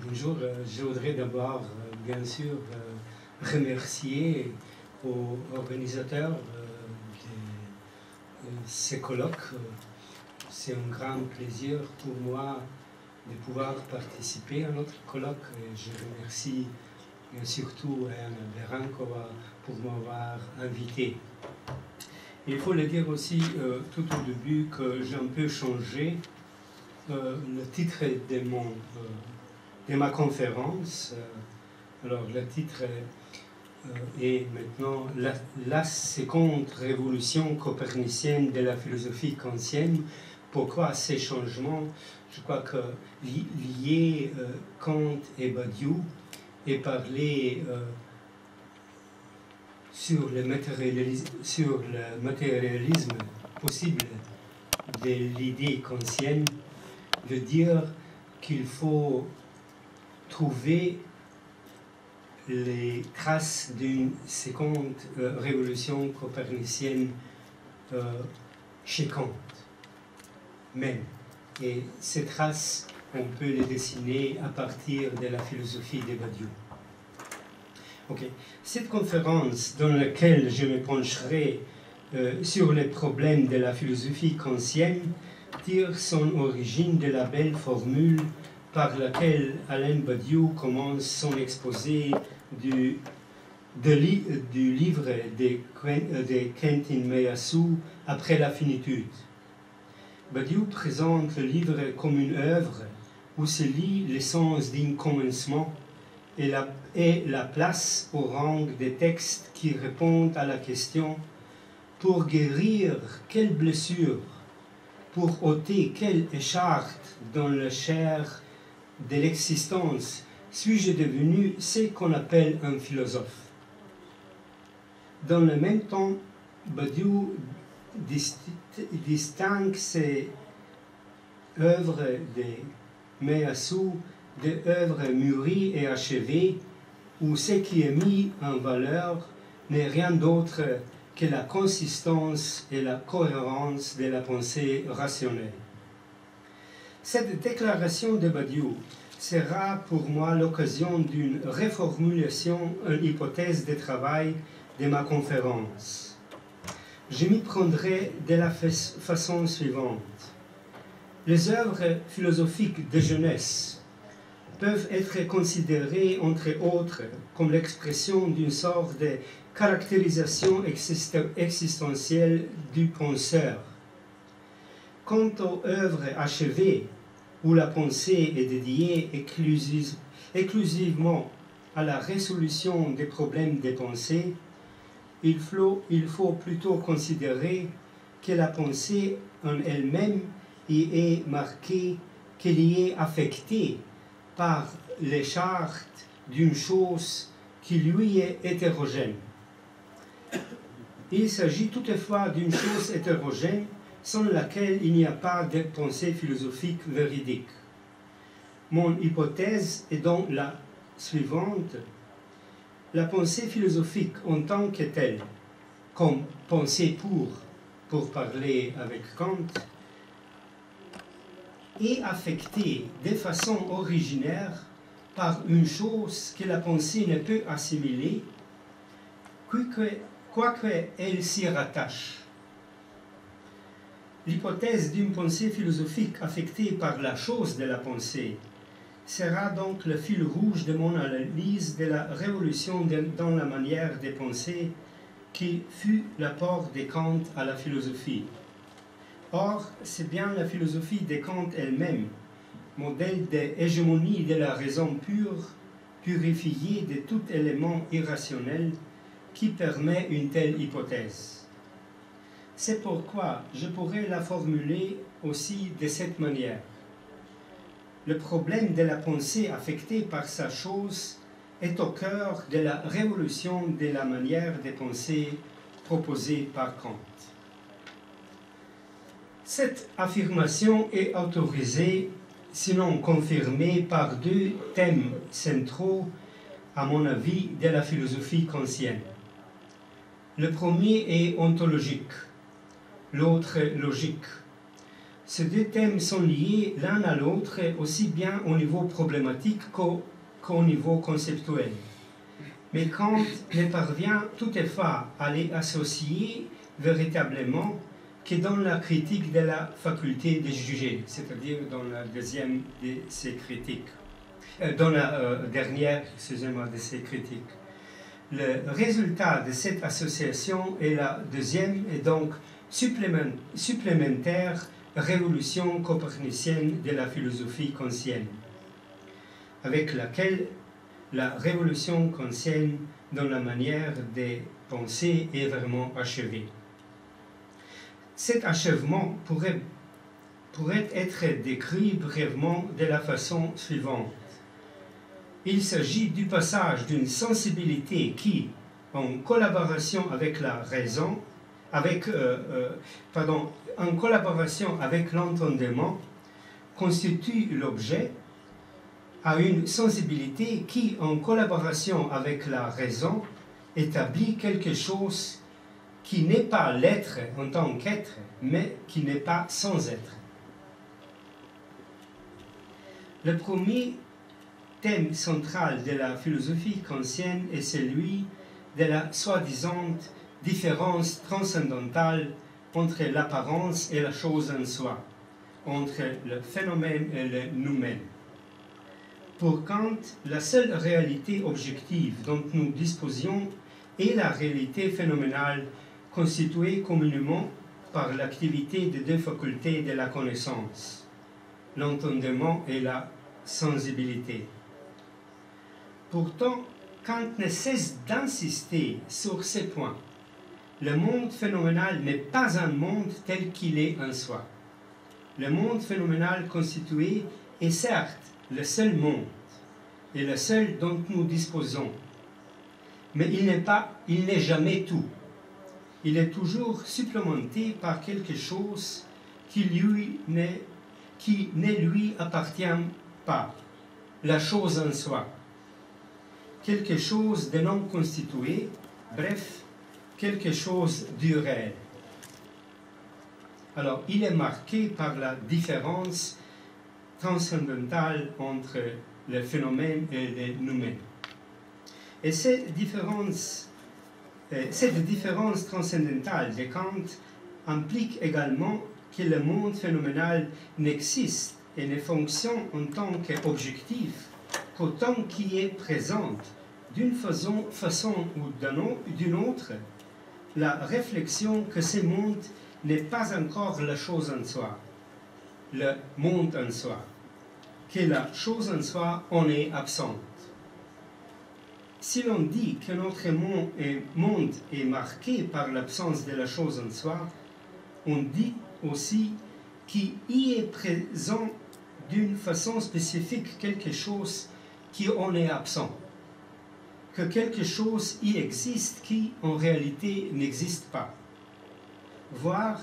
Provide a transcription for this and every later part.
Bonjour, je voudrais d'abord, bien sûr, remercier aux organisateurs de ces colloques. C'est un grand plaisir pour moi de pouvoir participer à notre colloque. Et je remercie surtout Anna Berankova pour m'avoir invité. Il faut le dire aussi tout au début que j'ai un peu changé le titre de ma conférence. Alors le titre est maintenant la seconde révolution copernicienne de la philosophie kantienne. Pourquoi ces changements? Je crois que lier Kant et Badiou et parler sur le matérialisme possible de l'idée kantienne, veut dire qu'il faut trouver les traces d'une seconde révolution copernicienne chez Kant même. Et ces traces, on peut les dessiner à partir de la philosophie de Badiou. Okay. Cette conférence dans laquelle je me pencherai sur les problèmes de la philosophie kantienne tire son origine de la belle formule par laquelle Alain Badiou commence son exposé du livre de Quentin Meillassoux après la finitude. Badiou présente le livre comme une œuvre où se lit l'essence d'un commencement et la place au rang des textes qui répondent à la question « Pour guérir quelle blessure, pour ôter quelle écharpe dans la chair de l'existence suis-je devenu ce qu'on appelle un philosophe ?» Dans le même temps, Badiou distingue ses œuvres de Meillassoux des œuvres mûries et achevées, où ce qui est mis en valeur n'est rien d'autre que la consistance et la cohérence de la pensée rationnelle. Cette déclaration de Badiou sera pour moi l'occasion d'une reformulation, une hypothèse de travail de ma conférence. Je m'y prendrai de la façon suivante. Les œuvres philosophiques de jeunesse peuvent être considérées, entre autres, comme l'expression d'une sorte de caractérisation existentielle du penseur. Quant aux œuvres achevées, où la pensée est dédiée exclusivement à la résolution des problèmes des pensées, il faut plutôt considérer que la pensée en elle-même y est marquée, qu'elle y est affectée par les chartes d'une chose qui lui est hétérogène. Il s'agit toutefois d'une chose hétérogène sans laquelle il n'y a pas de pensée philosophique véridique. Mon hypothèse est donc la suivante. La pensée philosophique en tant que telle, comme pensée pour parler avec Kant, est affectée de façon originaire par une chose que la pensée ne peut assimiler, quoique elle s'y rattache. L'hypothèse d'une pensée philosophique affectée par la chose de la pensée sera donc le fil rouge de mon analyse de la révolution dans la manière de penser qui fut l'apport de Kant à la philosophie. Or, c'est bien la philosophie de Kant elle-même, modèle d'hégémonie de la raison pure, purifiée de tout élément irrationnel, qui permet une telle hypothèse. C'est pourquoi je pourrais la formuler aussi de cette manière. Le problème de la pensée affectée par sa chose est au cœur de la révolution de la manière de penser proposée par Kant. Cette affirmation est autorisée, sinon confirmée, par deux thèmes centraux, à mon avis, de la philosophie kantienne. Le premier est ontologique, l'autre logique. Ces deux thèmes sont liés l'un à l'autre aussi bien au niveau problématique qu'au niveau conceptuel. Mais Kant ne parvient toutefois à les associer véritablement que dans la critique de la faculté de juger, c'est-à-dire dans la deuxième de ses critiques, dans la dernière, excusez-moi, de ses critiques. Le résultat de cette association est la deuxième et donc supplémentaire révolution copernicienne de la philosophie kantienne, avec laquelle la révolution kantienne dans la manière de penser est vraiment achevée. Cet achèvement pourrait être décrit brièvement de la façon suivante. Il s'agit du passage d'une sensibilité qui, en collaboration avec la raison, en collaboration avec l'entendement, constitue l'objet, à une sensibilité qui, en collaboration avec la raison, établit quelque chose qui n'est pas l'être en tant qu'être, mais qui n'est pas sans être. Le premier thème central de la philosophie kantienne est celui de la soi-disant différence transcendantale entre l'apparence et la chose en soi, entre le phénomène et le nous-mêmes. Pour Kant, la seule réalité objective dont nous disposions est la réalité phénoménale constituée communément par l'activité des deux facultés de la connaissance, l'entendement et la sensibilité. Pourtant, Kant ne cesse d'insister sur ces points. Le monde phénoménal n'est pas un monde tel qu'il est en soi. Le monde phénoménal constitué est certes le seul monde et le seul dont nous disposons, mais il n'est jamais tout. Il est toujours supplémenté par quelque chose qui ne lui appartient pas, la chose en soi. Quelque chose de non constitué, bref, quelque chose du réel. Alors, il est marqué par la différence transcendantale entre le phénomène et le nous-mêmes. Et cette différence transcendantale de Kant implique également que le monde phénoménal n'existe et ne fonctionne en tant qu'objectif qu'autant qu'il est présent d'une façon ou d'une autre la réflexion que ce monde n'est pas encore la chose en soi, le monde en soi, que la chose en soi en est absente. Si l'on dit que notre monde est marqué par l'absence de la chose en soi, on dit aussi qu'il y est présent d'une façon spécifique quelque chose qui en est absent, que quelque chose y existe qui en réalité n'existe pas. Voire,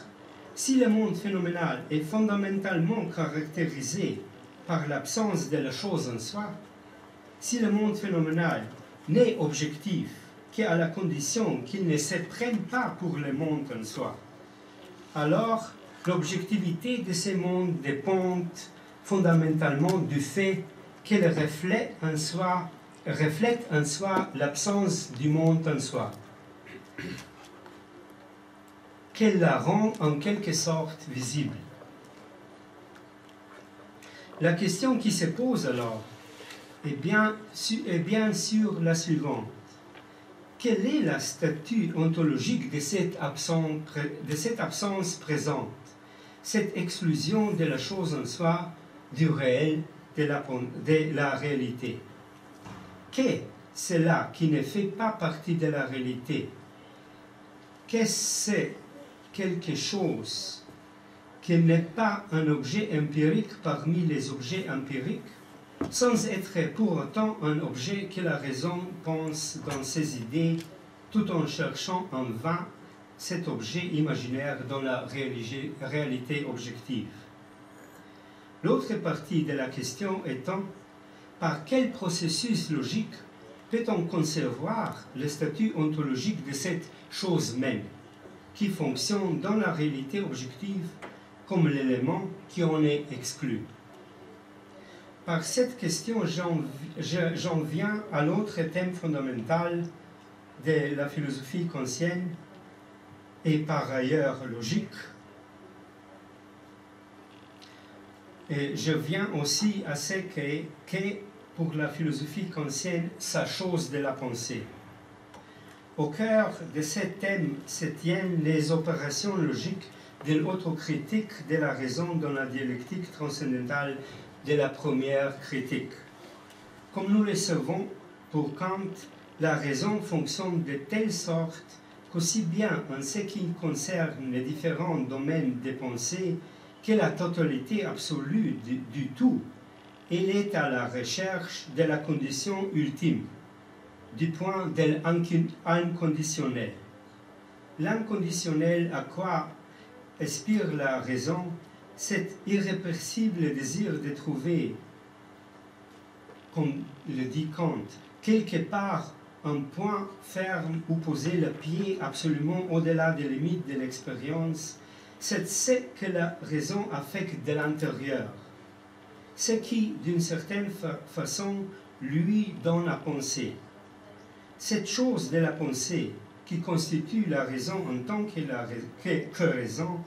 si le monde phénoménal est fondamentalement caractérisé par l'absence de la chose en soi, si le monde phénoménal n'est objectif qu'à la condition qu'il ne se prenne pas pour le monde en soi, alors l'objectivité de ce monde dépend fondamentalement du fait qu'elle reflète en soi l'absence du monde en soi, qu'elle la rend en quelque sorte visible. La question qui se pose alors est bien sûr la suivante. Quelle est la statue ontologique de cette absence présente, cette exclusion de la chose en soi, du réel, de la réalité? Qu'est cela qui ne fait pas partie de la réalité? Qu'est-ce quelque chose qui n'est pas un objet empirique parmi les objets empiriques, sans être pour autant un objet que la raison pense dans ses idées, tout en cherchant en vain cet objet imaginaire dans la réalité objective. L'autre partie de la question étant, par quel processus logique peut-on concevoir le statut ontologique de cette chose même, qui fonctionne dans la réalité objective comme l'élément qui en est exclu. Par cette question, j'en viens à l'autre thème fondamental de la philosophie kantienne et par ailleurs logique. Et je viens aussi à ce qu'est pour la philosophie kantienne sa chose de la pensée. Au cœur de ce thème se tiennent les opérations logiques de l'autocritique de la raison dans la dialectique transcendantale de la première critique. Comme nous le savons, pour Kant, la raison fonctionne de telle sorte qu'aussi bien en ce qui concerne les différents domaines des pensées que la totalité absolue du tout, elle est à la recherche de la condition ultime, du point de l'inconditionnel. L'inconditionnel à quoi aspire la raison, cet irrépressible désir de trouver, comme le dit Kant, quelque part un point ferme où poser le pied absolument au-delà des limites de l'expérience, c'est ce que la raison affecte de l'intérieur, ce qui, d'une certaine façon, lui donne à penser. Cette chose de la pensée qui constitue la raison en tant que raison,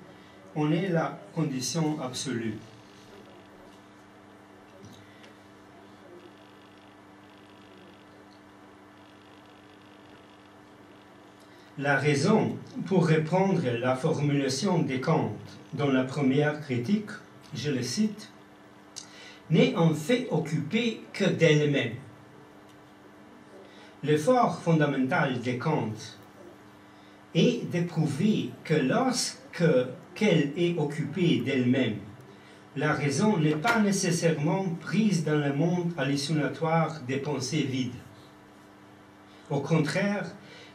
en est la condition absolue. La raison, pour reprendre la formulation de Kant dans la première critique, je le cite, n'est en fait occupée que d'elle-même. L'effort fondamental de Kant est de prouver que lorsqu'elle est occupée d'elle-même, la raison n'est pas nécessairement prise dans le monde hallucinatoire des pensées vides. Au contraire,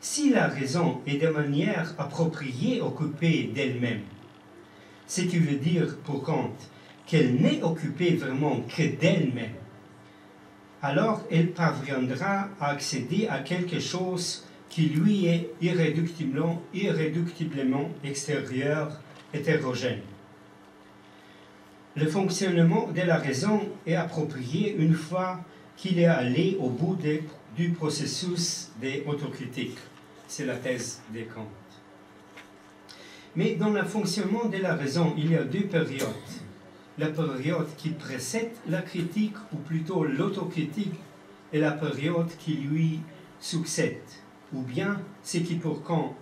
si la raison est de manière appropriée occupée d'elle-même, ce qui veut dire pour Kant qu'elle n'est occupée vraiment que d'elle-même, alors elle parviendra à accéder à quelque chose qui lui est irréductiblement extérieur, hétérogène. Le fonctionnement de la raison est approprié une fois qu'il est allé au bout du processus de autocritique. C'est la thèse de Kant. Mais dans le fonctionnement de la raison, il y a deux périodes. La période qui précède la critique, ou plutôt l'autocritique, et la période qui lui succède. Ou bien, ce qui pour Kant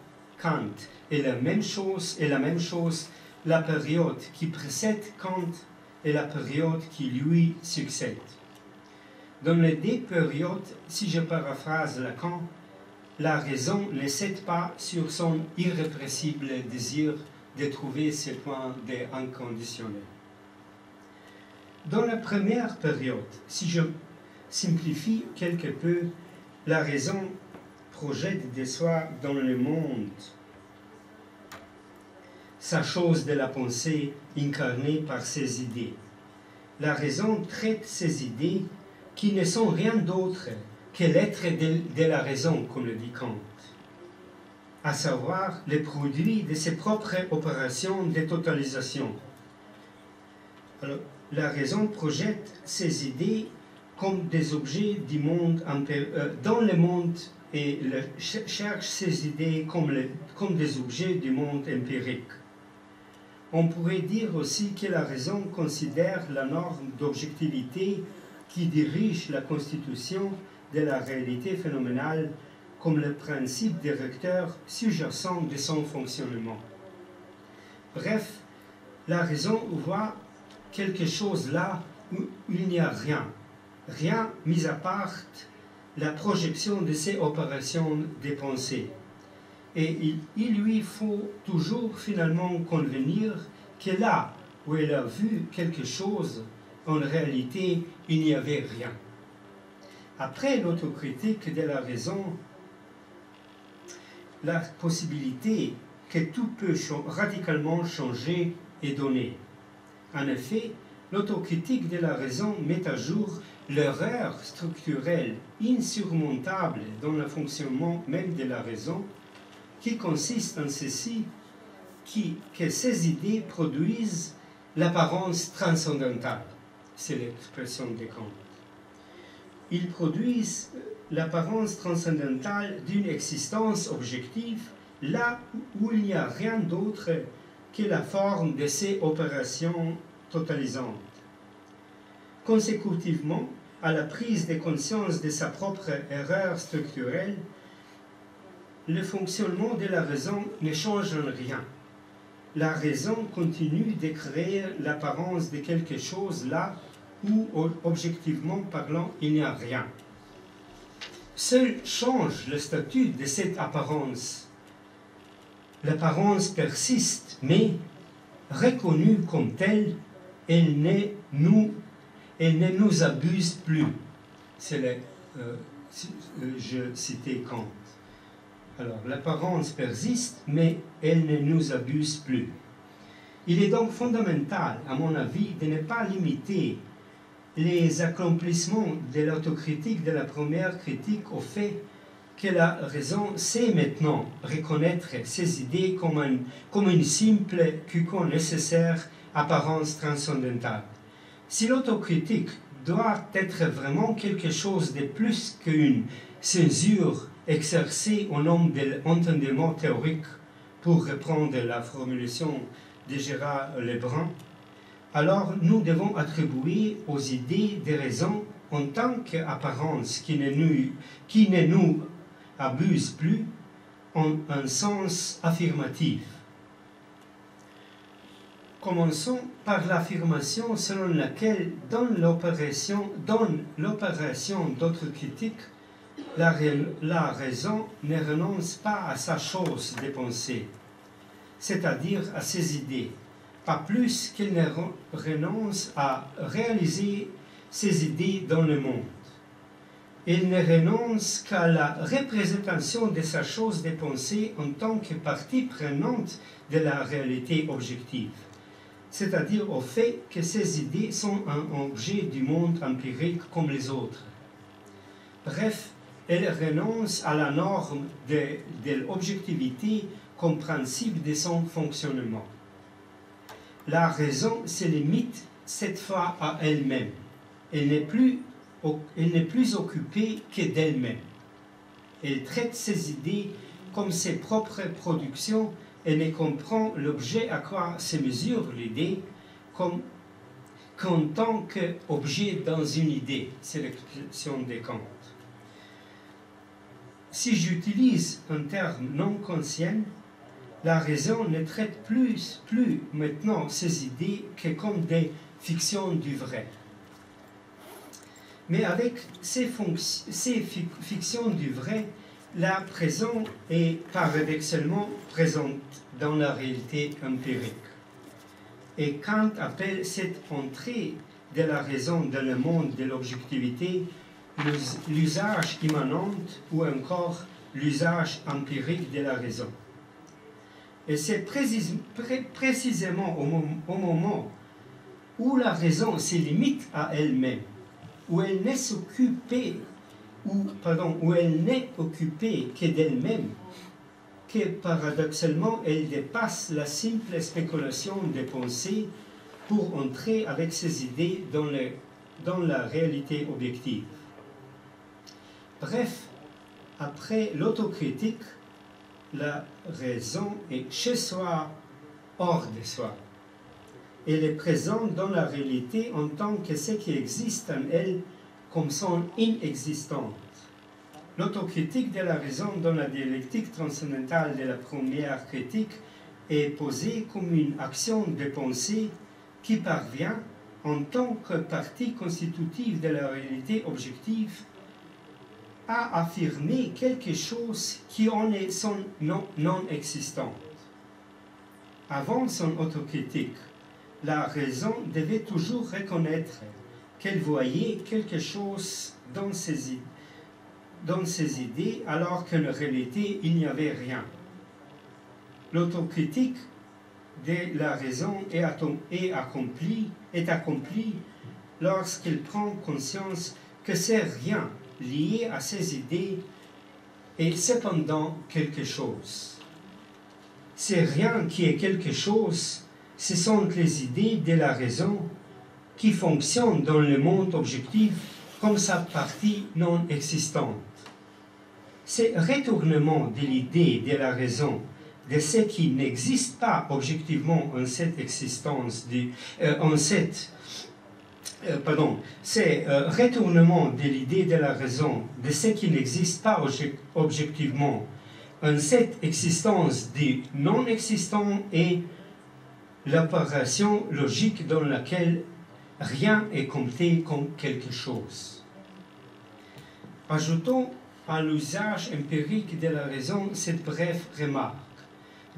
est la même chose, la période qui précède Kant et la période qui lui succède. Dans les deux périodes, si je paraphrase Lacan, la raison ne cède pas sur son irrépressible désir de trouver ce point d'inconditionnel. Dans la première période, si je simplifie quelque peu, la raison projette de soi dans le monde sa chose de la pensée incarnée par ses idées. La raison traite ces idées qui ne sont rien d'autre que l'être de la raison, comme le dit Kant, à savoir le produit de ses propres opérations de totalisation. Alors, la raison projette ces idées comme des objets du monde dans le monde et cherche ces idées comme des objets du monde empirique. On pourrait dire aussi que la raison considère la norme d'objectivité qui dirige la constitution de la réalité phénoménale comme le principe directeur sous-jacent de son fonctionnement. Bref, la raison voit quelque chose là où il n'y a rien mis à part la projection de ces opérations de pensée. Et il lui faut toujours finalement convenir que là où elle a vu quelque chose, en réalité, il n'y avait rien. Après l'autocritique de la raison, la possibilité que tout peut radicalement changer est donnée. En effet, l'autocritique de la raison met à jour l'erreur structurelle insurmontable dans le fonctionnement même de la raison, qui consiste en ceci, que ces idées produisent l'apparence transcendantale. C'est l'expression de Kant. Ils produisent l'apparence transcendantale d'une existence objective là où il n'y a rien d'autre que la forme de ces opérations totalisantes. Consécutivement à la prise de conscience de sa propre erreur structurelle, le fonctionnement de la raison ne change en rien. La raison continue de créer l'apparence de quelque chose là où, objectivement parlant, il n'y a rien. Seul change le statut de cette apparence. L'apparence persiste, mais reconnue comme telle, elle ne nous abuse plus. Je citais Kant. Alors, l'apparence persiste, mais elle ne nous abuse plus. Il est donc fondamental, à mon avis, de ne pas limiter les accomplissements de l'autocritique de la première critique au fait que la raison sait maintenant reconnaître ses idées comme une simple, quoique nécessaire, apparence transcendantale. Si l'autocritique doit être vraiment quelque chose de plus qu'une censure exercée au nom de l'entendement théorique, pour reprendre la formulation de Gérard Lebrun, alors nous devons attribuer aux idées des raisons en tant qu'apparence qui ne nous abuse plus en un sens affirmatif. Commençons par l'affirmation selon laquelle dans l'opération d'autocritique, la raison ne renonce pas à sa chose de pensée, c'est-à-dire à ses idées, pas plus qu'elle ne renonce à réaliser ses idées dans le monde. Elle ne renonce qu'à la représentation de sa chose de pensée en tant que partie prenante de la réalité objective, c'est-à-dire au fait que ces idées sont un objet du monde empirique comme les autres. Bref, elle renonce à la norme de l'objectivité comme principe de son fonctionnement. La raison se limite cette fois à elle-même. Elle n'est plus occupée que d'elle-même. Elle traite ses idées comme ses propres productions et ne comprend l'objet à quoi se mesure l'idée qu'en tant qu'objet dans une idée. C'est l'expression de Kant. Si j'utilise un terme non conscient, la raison ne traite plus maintenant ces idées que comme des fictions du vrai. Mais avec ces fictions du vrai, la raison est paradoxalement présente dans la réalité empirique. Et Kant appelle cette entrée de la raison dans le monde de l'objectivité l'usage immanent ou encore l'usage empirique de la raison. Et c'est précisément au moment où la raison se limite à elle-même, où elle n'est occupée que d'elle-même, que paradoxalement elle dépasse la simple spéculation des pensées pour entrer avec ses idées dans la réalité objective. Bref, après l'autocritique, la raison est chez soi, hors de soi. Elle est présente dans la réalité en tant que ce qui existe en elle comme son inexistence. L'autocritique de la raison dans la dialectique transcendantale de la première critique est posée comme une action de pensée qui parvient, en tant que partie constitutive de la réalité objective, à affirmer quelque chose qui en est son non-existence. Avant son autocritique, la raison devait toujours reconnaître qu'elle voyait quelque chose dans ses idées alors qu'en réalité il n'y avait rien. L'autocritique de la raison est accomplie lorsqu'elle prend conscience que c'est rien lié à ses idées et cependant quelque chose. c'est rien qui est quelque chose, ce sont les idées de la raison qui fonctionnent dans le monde objectif comme sa partie non existante. Ce retournement de l'idée de la raison, de ce qui n'existe pas objectivement en cette existence, c'est retournement de l'idée de la raison, de ce qui n'existe pas objectivement en cette existence du non-existant et l'opération logique dans laquelle rien est compté comme quelque chose. Ajoutons à l'usage empirique de la raison cette brève remarque.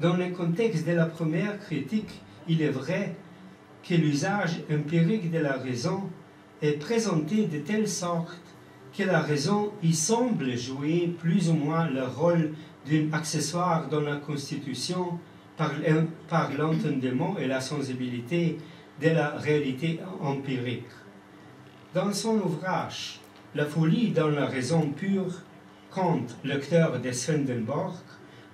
Dans le contexte de la première critique, il est vrai que l'usage empirique de la raison est présenté de telle sorte que la raison y semble jouer plus ou moins le rôle d'un accessoire dans la constitution par l'entendement et la sensibilité de la réalité empirique. Dans son ouvrage « La folie dans la raison pure », Kant, lecteur de Swedenborg,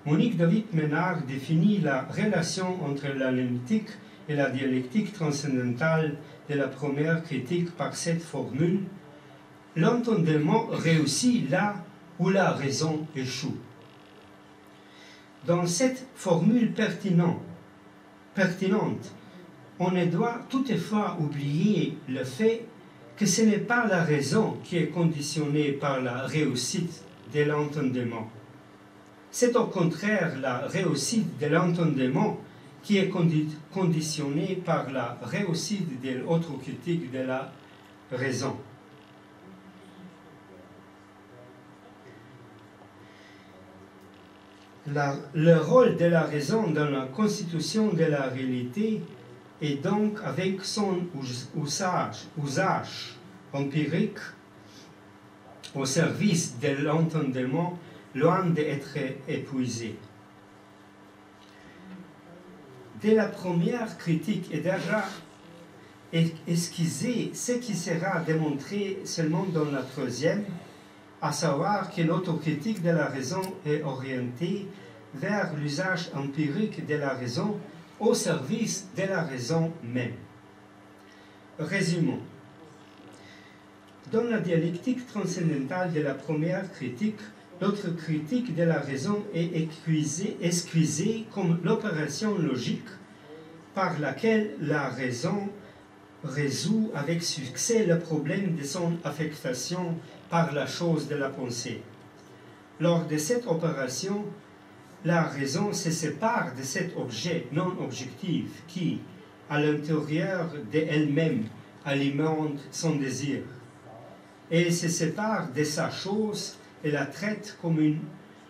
Monique de Wittmenard définit la relation entre l'analytique et la dialectique transcendantale de la première critique par cette formule: l'entendement réussit là où la raison échoue. Dans cette formule pertinente, on ne doit toutefois oublier le fait que ce n'est pas la raison qui est conditionnée par la réussite de l'entendement. C'est au contraire la réussite de l'entendement qui est conditionnée par la réussite de l'autre critique de la raison. Le rôle de la raison dans la constitution de la réalité est donc, avec son usage empirique au service de l'entendement, loin d'être épuisé. Dès la première critique est déjà esquissé ce qui sera démontré seulement dans la troisième, à savoir que l'autocritique de la raison est orientée vers l'usage empirique de la raison au service de la raison même. Résumons. Dans la dialectique transcendantale de la première critique, l'autre critique de la raison est esquissée comme l'opération logique par laquelle la raison résout avec succès le problème de son affectation par la chose de la pensée. Lors de cette opération, la raison se sépare de cet objet non objectif qui, à l'intérieur d'elle-même, alimente son désir. Elle se sépare de sa chose et la traite comme une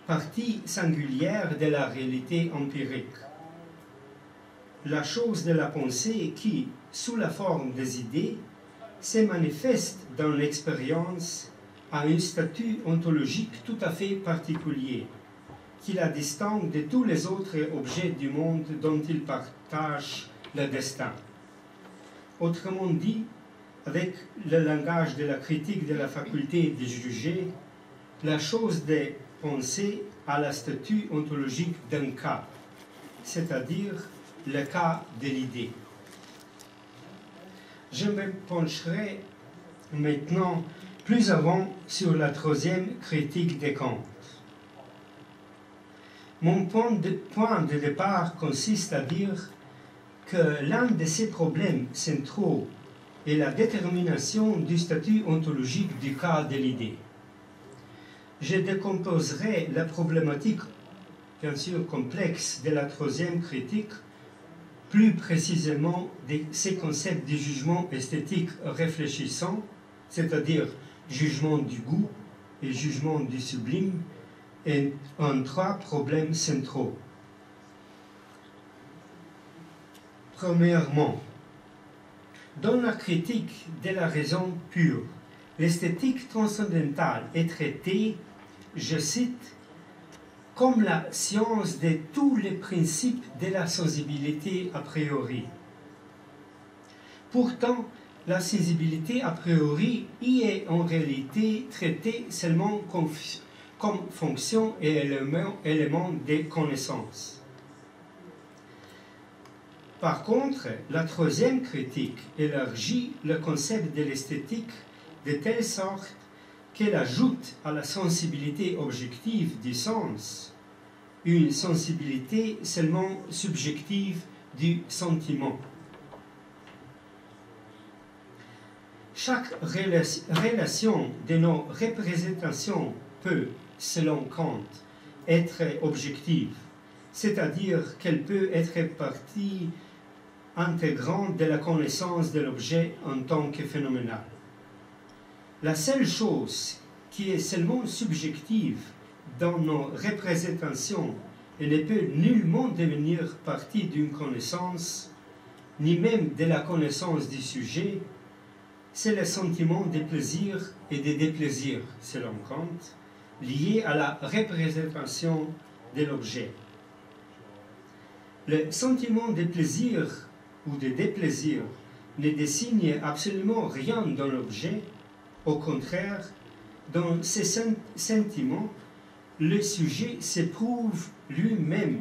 partie singulière de la réalité empirique. La chose de la pensée qui, sous la forme des idées, se manifeste dans l'expérience a un statut ontologique tout à fait particulier, qui la distingue de tous les autres objets du monde dont il partage le destin. Autrement dit, avec le langage de la critique de la faculté de juger, la chose de penser a le statut ontologique d'un cas, c'est-à-dire le cas de l'idée. Je me pencherai maintenant plus avant sur la troisième critique de Kant. Mon point de départ consiste à dire que l'un de ces problèmes centraux est la détermination du statut ontologique du cas de l'idée. Je décomposerai la problématique, bien sûr complexe, de la troisième critique, plus précisément de ces concepts de jugement esthétique réfléchissant, c'est-à-dire jugement du goût et jugement du sublime, en trois problèmes centraux. Premièrement, dans la critique de la raison pure, l'esthétique transcendantale est traitée, je cite, comme la science de tous les principes de la sensibilité a priori. Pourtant, la sensibilité a priori y est en réalité traitée seulement comme fonction et élément des connaissances. Par contre, la troisième critique élargit le concept de l'esthétique de telle sorte qu'elle ajoute à la sensibilité objective du sens une sensibilité seulement subjective du sentiment. Chaque relation de nos représentations peut, selon Kant, être objective, c'est-à-dire qu'elle peut être partie intégrante de la connaissance de l'objet en tant que phénoménal. La seule chose qui est seulement subjective dans nos représentations et ne peut nullement devenir partie d'une connaissance, ni même de la connaissance du sujet, c'est le sentiment de plaisir et de déplaisir, selon Kant, lié à la représentation de l'objet. Le sentiment de plaisir ou de déplaisir ne désigne absolument rien dans l'objet. Au contraire, dans ces sentiments, le sujet s'éprouve lui-même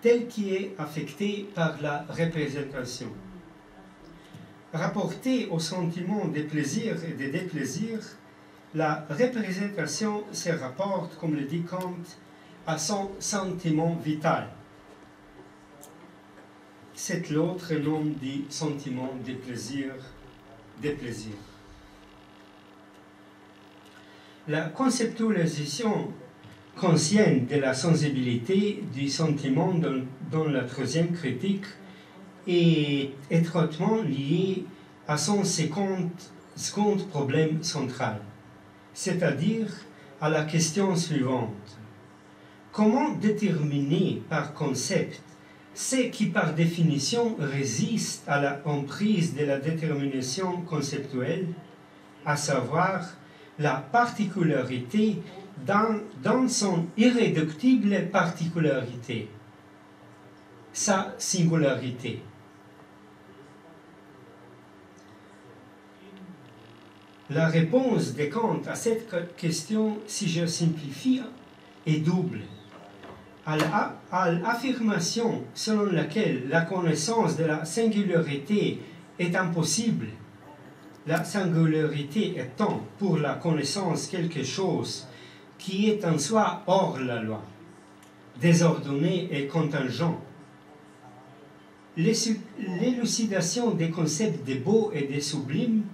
tel qu'il est affecté par la représentation. Rapporté au sentiment de plaisir et de déplaisir, la représentation se rapporte, comme le dit Kant, à son sentiment vital. C'est l'autre nom du sentiment de plaisir, déplaisir. La conceptualisation kantienne de la sensibilité du sentiment dans la troisième critique est étroitement liée à son second problème central, c'est-à-dire à la question suivante. Comment déterminer par concept ce qui par définition résiste à l'emprise de la détermination conceptuelle, à savoir la particularité dans son irréductible particularité, sa singularité. La réponse de Kant à cette question, si je simplifie, est double. À l'affirmation selon laquelle la connaissance de la singularité est impossible, la singularité étant pour la connaissance quelque chose qui est en soi hors la loi, désordonné et contingent. L'élucidation des concepts de beau et de sublime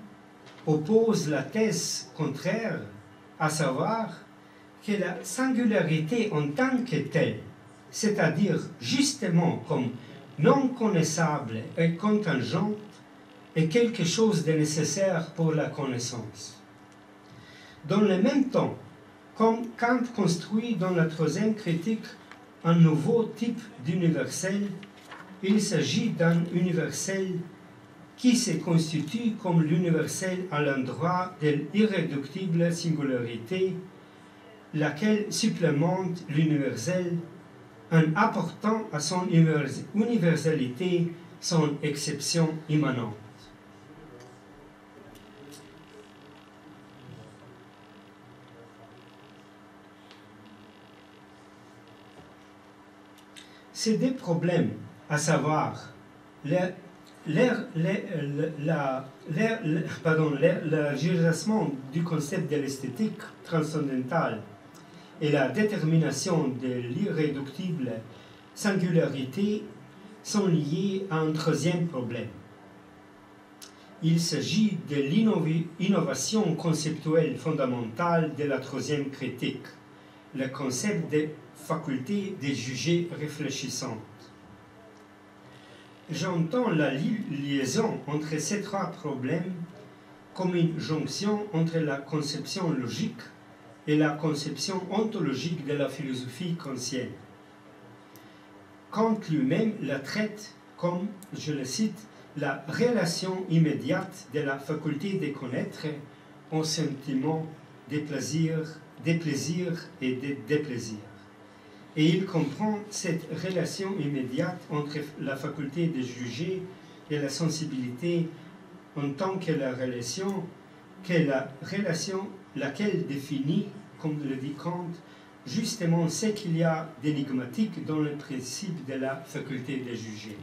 oppose la thèse contraire, à savoir que la singularité en tant que telle, c'est-à-dire justement comme non connaissable et contingente, est quelque chose de nécessaire pour la connaissance. Dans le même temps, comme Kant construit dans la troisième critique un nouveau type d'universel, il s'agit d'un universel qui se constitue comme l'universel à l'endroit de l'irréductible singularité, laquelle supplémente l'universel en apportant à son universalité son exception immanente. Ces deux problèmes, à savoir l'agissement du concept de l'esthétique transcendantale et la détermination de l'irréductible singularité, sont liés à un troisième problème. Il s'agit de l'innovation conceptuelle fondamentale de la troisième critique, le concept de faculté de juger réfléchissante. J'entends la liaison entre ces trois problèmes comme une jonction entre la conception logique et la conception ontologique de la philosophie kantienne. Kant lui-même la traite comme, je le cite, la relation immédiate de la faculté de connaître au sentiment des plaisirs et des déplaisirs. Et il comprend cette relation immédiate entre la faculté de juger et la sensibilité en tant que la relation laquelle définit, comme le dit Kant, justement ce qu'il y a d'énigmatique dans le principe de la faculté de juger.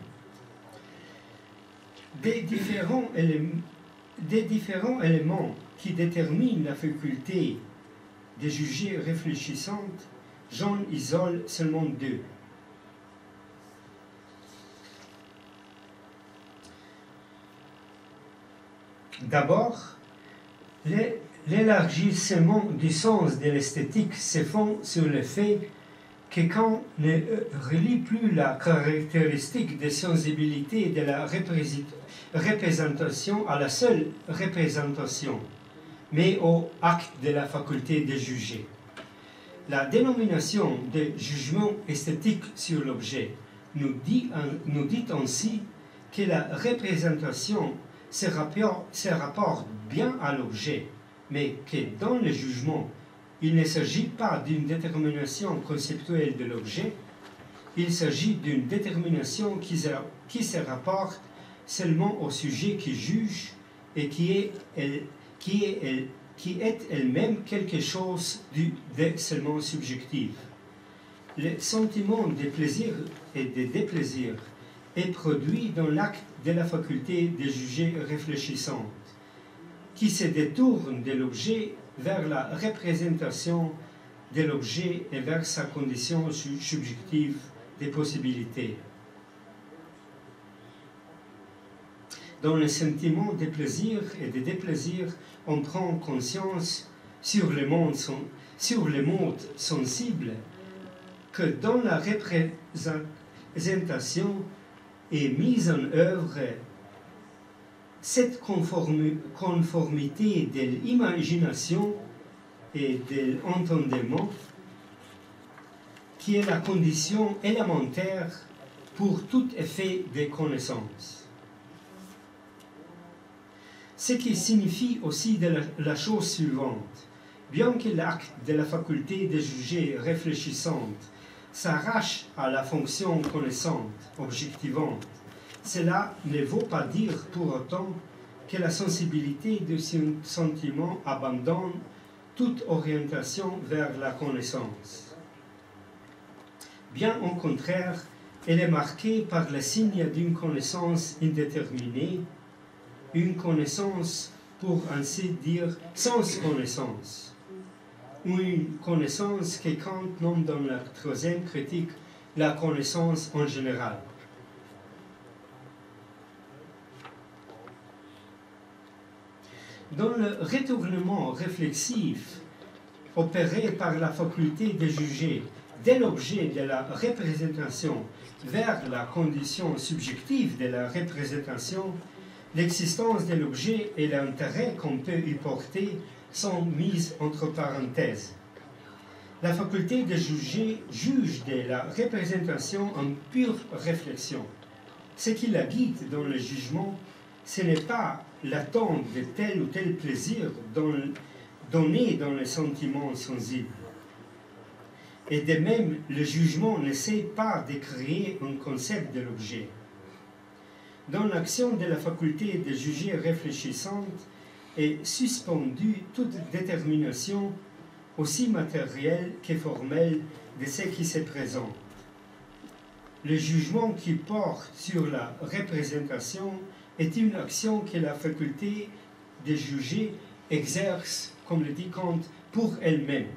Des différents éléments qui déterminent la faculté de juger réfléchissante, j'en isole seulement deux. D'abord, l'élargissement du sens de l'esthétique se fonde sur le fait que Kant ne relie plus la caractéristique de sensibilité de la représentation à la seule représentation, mais au acte de la faculté de juger. La dénomination de jugement esthétique sur l'objet nous dit ainsi que la représentation se rapporte bien à l'objet, mais que dans le jugement, il ne s'agit pas d'une détermination conceptuelle de l'objet, il s'agit d'une détermination qui se rapporte seulement au sujet qui juge et qui est elle-même quelque chose de seulement subjectif. Le sentiment de plaisir et de déplaisir est produit dans l'acte de la faculté de juger réfléchissante, qui se détourne de l'objet vers la représentation de l'objet et vers sa condition subjective des possibilités. Dans le sentiment de plaisir et de déplaisir, on prend conscience sur le monde sensible que dans la représentation est mise en œuvre cette conformité de l'imagination et de l'entendement qui est la condition élémentaire pour tout effet de connaissance. Ce qui signifie aussi la chose suivante. Bien que l'acte de la faculté de juger réfléchissante s'arrache à la fonction connaissante, objectivante, cela ne veut pas dire pour autant que la sensibilité de ce sentiment abandonne toute orientation vers la connaissance. Bien au contraire, elle est marquée par le signe d'une connaissance indéterminée, une connaissance, pour ainsi dire, sans connaissance, ou une connaissance que Kant nomme dans la troisième critique la connaissance en général. Dans le retournement réflexif opéré par la faculté de juger de l'objet de la représentation vers la condition subjective de la représentation, l'existence de l'objet et l'intérêt qu'on peut y porter sont mises entre parenthèses. La faculté de juger juge de la représentation en pure réflexion. Ce qui la guide dans le jugement, ce n'est pas l'attente de tel ou tel plaisir donné dans les sentiments sensibles. Et de même, le jugement n'essaie pas de créer un concept de l'objet. Dans l'action de la faculté de juger réfléchissante est suspendue toute détermination, aussi matérielle que formelle, de ce qui se présente. Le jugement qui porte sur la représentation est une action que la faculté de juger exerce, comme le dit Kant, pour elle-même.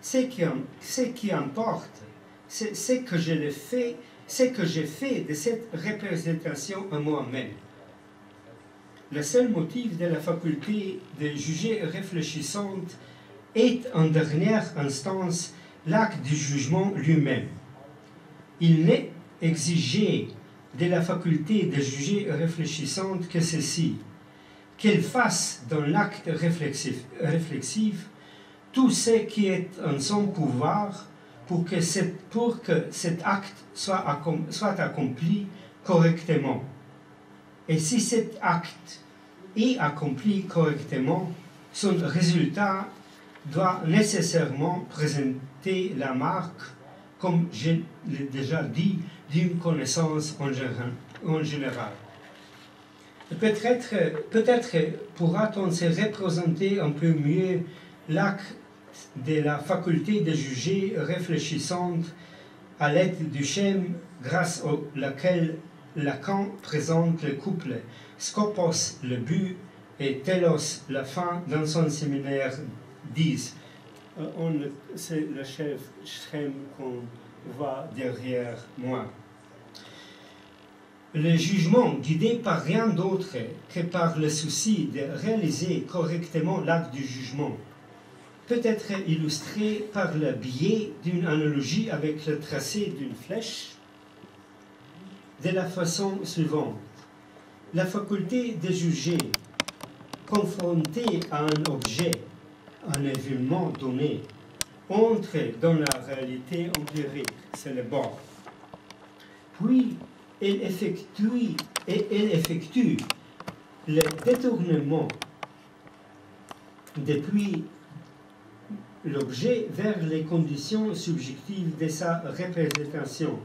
Ce qui importe, c'est ce que j'ai fait de cette représentation à moi-même. Le seul motif de la faculté de juger réfléchissante est en dernière instance l'acte du jugement lui-même. Il n'est exigé de la faculté de juger réfléchissante que ceci, qu'elle fasse dans l'acte réflexif tout ce qui est en son pouvoir pour que cet acte soit accompli correctement. Et si cet acte est accompli correctement, son résultat doit nécessairement présenter la marque, comme je l'ai déjà dit, d'une connaissance en général. Peut-être pourra-t-on se représenter un peu mieux l'acte de la faculté de juger réfléchissante à l'aide du schème grâce auquel Lacan présente le couple Scopos le but et telos la fin dans son séminaire disent. C'est le chef Shrem qu'on voit derrière moi. Le jugement guidé par rien d'autre que par le souci de réaliser correctement l'acte du jugement peut être illustré par le biais d'une analogie avec le tracé d'une flèche de la façon suivante. La faculté de juger, confrontée à un objet, un événement donné, entre dans la réalité empirique, c'est le bord. Puis, elle effectue le détournement depuis l'objet vers les conditions subjectives de sa représentation.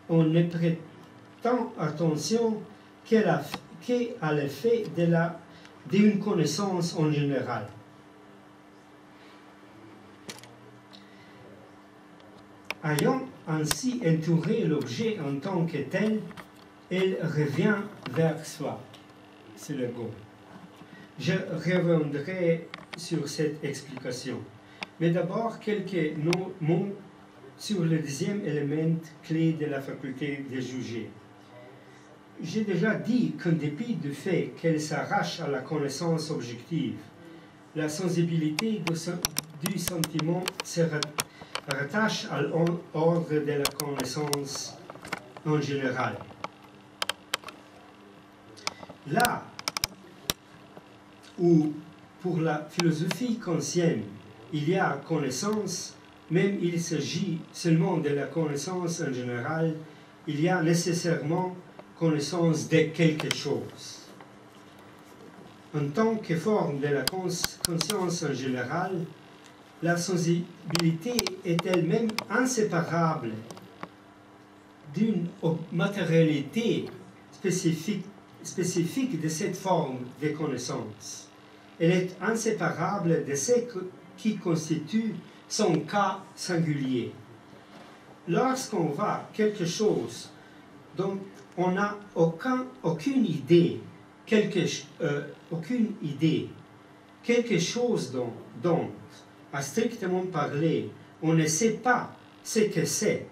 On ne prêtant attention qu'à l'effet d'une connaissance en général. Ayant ainsi entouré l'objet en tant que tel, elle revient vers soi. C'est le go. Je reviendrai sur cette explication. Mais d'abord, quelques mots sur le deuxième élément clé de la faculté de juger. J'ai déjà dit qu'en dépit du fait qu'elle s'arrache à la connaissance objective, la sensibilité du sentiment se rattache à l'ordre de la connaissance en général. Là où, pour la philosophie kantienne, il y a connaissance, même il s'agit seulement de la connaissance en général, il y a nécessairement connaissance de quelque chose. En tant que forme de la conscience en général, la sensibilité est elle-même inséparable d'une matérialité spécifique de cette forme de connaissance. Elle est inséparable de ce qui constitue son cas singulier. Lorsqu'on voit quelque chose dont on n'a aucune idée, quelque chose dont, à strictement parler, on ne sait pas ce que c'est,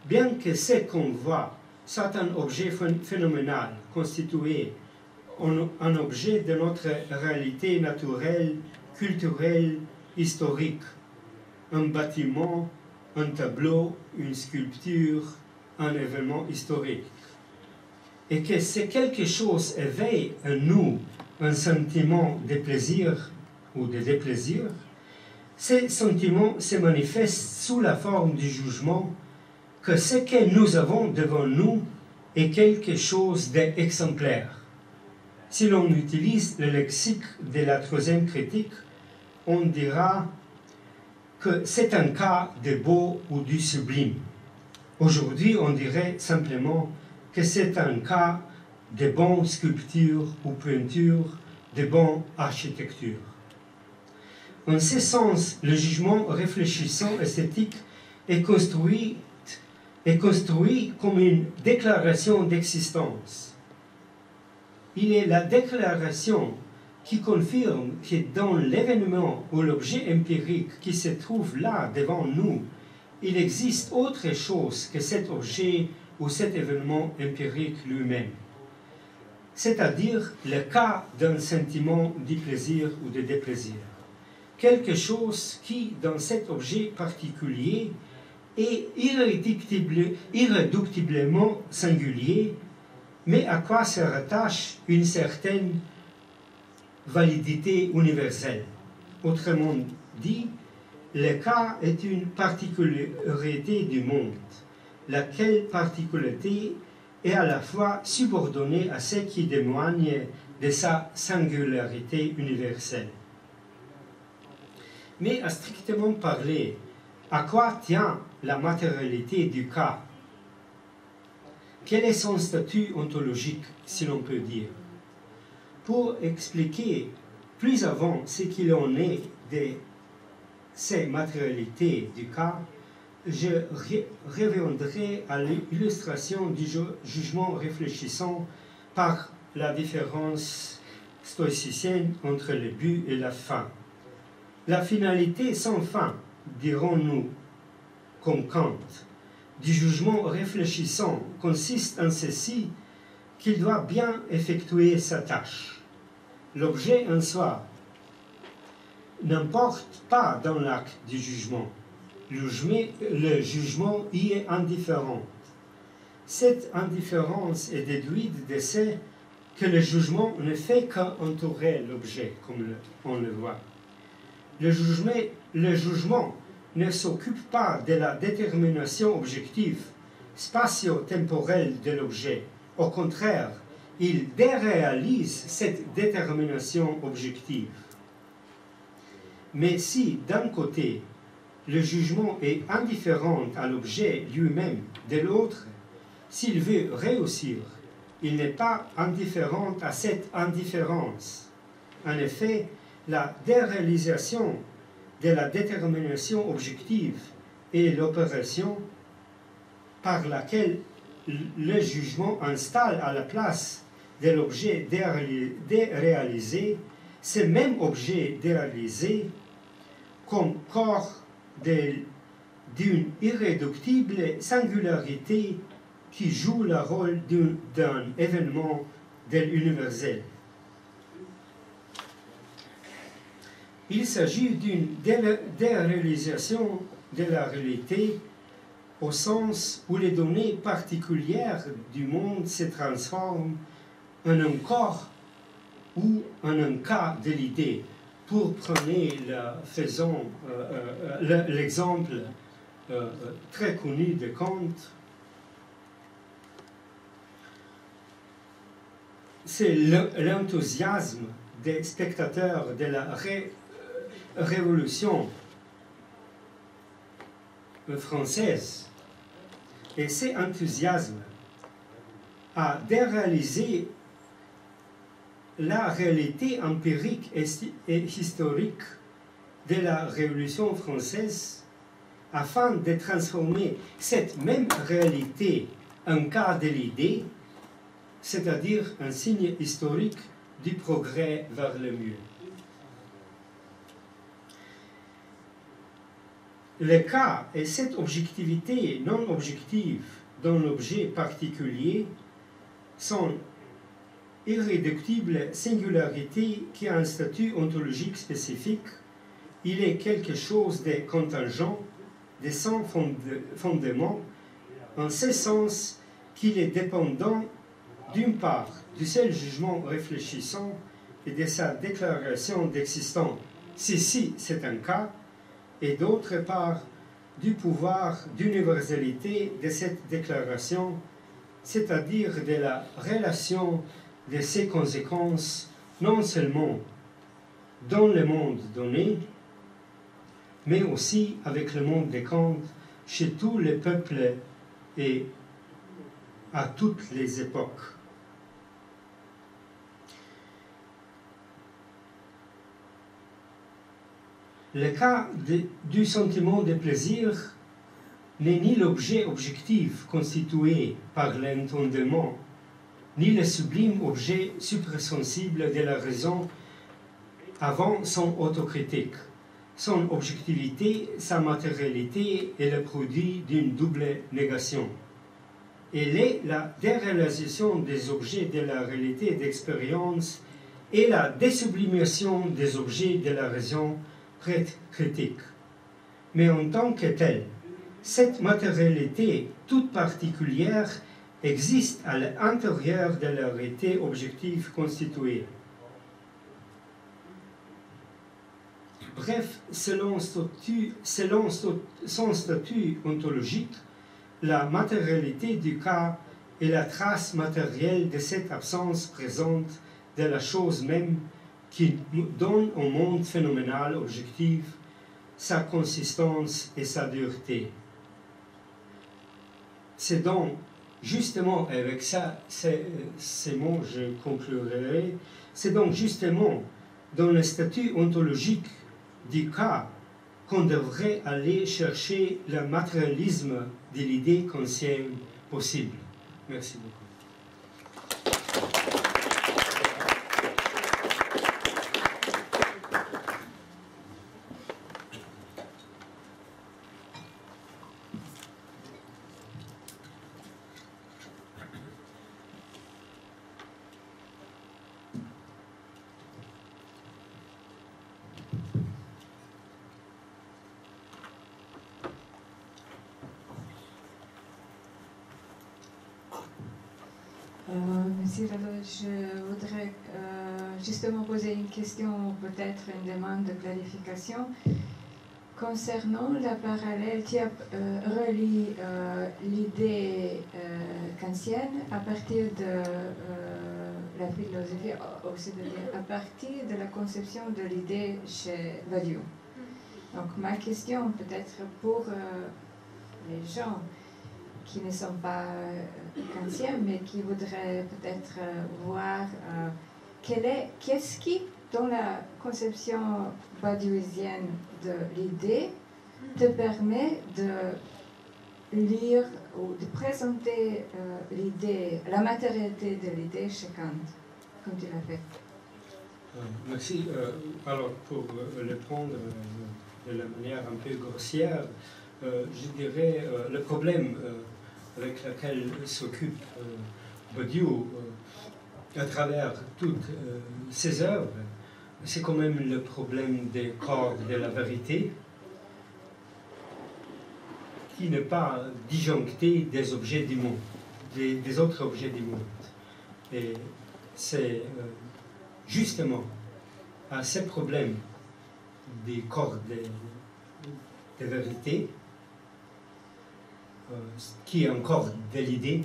bien que ce qu'on voit soit un objet phénoménal constitué un objet de notre réalité naturelle, culturelle, historique, un bâtiment, un tableau, une sculpture, un événement historique. Et que ce quelque chose éveille en nous un sentiment de plaisir ou de déplaisir, ce sentiment se manifeste sous la forme du jugement que ce que nous avons devant nous est quelque chose d'exemplaire. Si l'on utilise le lexique de la troisième critique, on dira que c'est un cas de beau ou du sublime. Aujourd'hui, on dirait simplement que c'est un cas de bonne sculpture ou peinture, de bonne architecture. En ce sens, le jugement réfléchissant esthétique est construit comme une déclaration d'existence. Il est la déclaration qui confirme que dans l'événement ou l'objet empirique qui se trouve là devant nous, il existe autre chose que cet objet ou cet événement empirique lui-même. C'est-à-dire le cas d'un sentiment de plaisir ou de déplaisir. Quelque chose qui, dans cet objet particulier, est irréductiblement singulier, mais à quoi se rattache une certaine validité universelle. Autrement dit, le cas est une particularité du monde, laquelle particularité est à la fois subordonnée à ce qui témoigne de sa singularité universelle. Mais à strictement parler, à quoi tient la matérialité du cas? Quel est son statut ontologique, si l'on peut dire? Pour expliquer plus avant ce qu'il en est de ces matérialités du cas, je reviendrai à l'illustration du jugement réfléchissant par la différence stoïcicienne entre le but et la fin. La finalité sans fin, dirons-nous, comme Kant, du jugement réfléchissant consiste en ceci qu'il doit bien effectuer sa tâche. L'objet en soi n'importe pas dans l'acte du jugement. Le jugement y est indifférent. Cette indifférence est déduite de ce que le jugement ne fait qu'entourer l'objet, comme on le voit. Le jugement ne s'occupe pas de la détermination objective, spatio-temporelle de l'objet. Au contraire, il déréalise cette détermination objective. Mais si, d'un côté, le jugement est indifférent à l'objet lui-même, de l'autre, s'il veut réussir, il n'est pas indifférent à cette indifférence. En effet, la déréalisation de la détermination objective est l'opération par laquelle le jugement installe à la place de l'objet déréalisé ce même objet déréalisé comme corps d'une irréductible singularité qui joue le rôle d'un événement de l'universel. Il s'agit d'une déréalisation de la réalité au sens où les données particulières du monde se transforment en un corps ou en un cas de l'idée. Pour prendre l'exemple très connu de Kant, c'est l'enthousiasme des spectateurs de la Révolution française. Et cet enthousiasme a déréalisé la réalité empirique et historique de la Révolution française afin de transformer cette même réalité en cas de l'idée, c'est-à-dire un signe historique du progrès vers le mieux. Le cas et cette objectivité non objective dans l'objet particulier sont irréductibles singularités qui a un statut ontologique spécifique. Il est quelque chose de contingent, de sans fondement, en ce sens qu'il est dépendant d'une part du seul jugement réfléchissant et de sa déclaration d'existence, si c'est un cas, et d'autre part du pouvoir d'universalité de cette déclaration, c'est-à-dire de la relation de ses conséquences non seulement dans le monde donné, mais aussi avec le monde de Kant, chez tous les peuples et à toutes les époques. Le cas du sentiment de plaisir n'est ni l'objet objectif constitué par l'entendement, ni le sublime objet suprasensible de la raison avant son autocritique. Son objectivité, sa matérialité est le produit d'une double négation. Elle est la déréalisation des objets de la réalité d'expérience et la désublimation des objets de la raison critique. Mais en tant que telle, cette matérialité toute particulière existe à l'intérieur de la réalité objective constituée. Bref, selon son statut ontologique, la matérialité du cas est la trace matérielle de cette absence présente de la chose même qui donne au monde phénoménal objectif sa consistance et sa dureté. C'est donc justement, avec ça, ces mots, je conclurai, c'est donc justement dans le statut ontologique du cas qu'on devrait aller chercher le matérialisme de l'idée kantienne possible. Merci beaucoup. Merci. Alors, je voudrais justement poser une question, peut-être une demande de clarification. Concernant la parallèle, tu as relié l'idée kantienne à partir de la philosophie, c'est-à-dire à partir de la conception de l'idée chez Badiou. Donc ma question peut-être pour les gens qui ne sont pas kantiens, mais qui voudraient peut-être voir qu'est-ce qui, dans la conception badiouisienne de l'idée, te permet de lire ou de présenter l'idée, la matérialité de l'idée chez Kant, comme tu l'as fait. Merci. Alors, pour le prendre de la manière un peu grossière, je dirais le problème avec lequel s'occupe Badiou à travers toutes ses œuvres, c'est quand même le problème des corps de la vérité, qui n'est pas disjoncté des objets du monde, des autres objets du monde. Et c'est justement à ces problèmes des corps de vérité, qui est encore de l'idée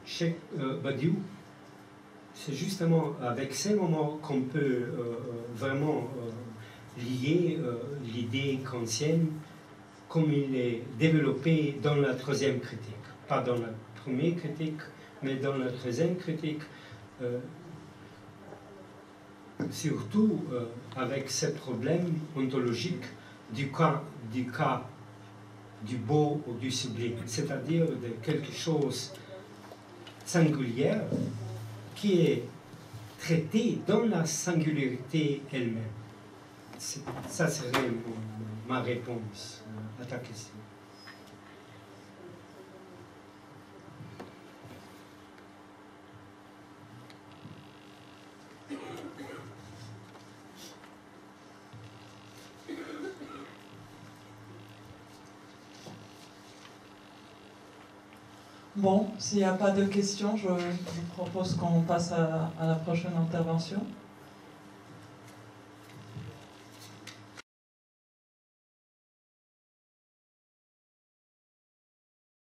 chez Badiou, c'est justement avec ces moments qu'on peut vraiment lier l'idée kantienne comme il est développé dans la troisième critique. Pas dans la première critique, mais dans la troisième critique, surtout avec ces problèmes ontologiques du cas du beau ou du sublime, c'est-à-dire de quelque chose singulier qui est traité dans la singularité elle-même. Ça serait ma réponse à ta question. Bon, s'il n'y a pas de questions, je vous propose qu'on passe à la prochaine intervention.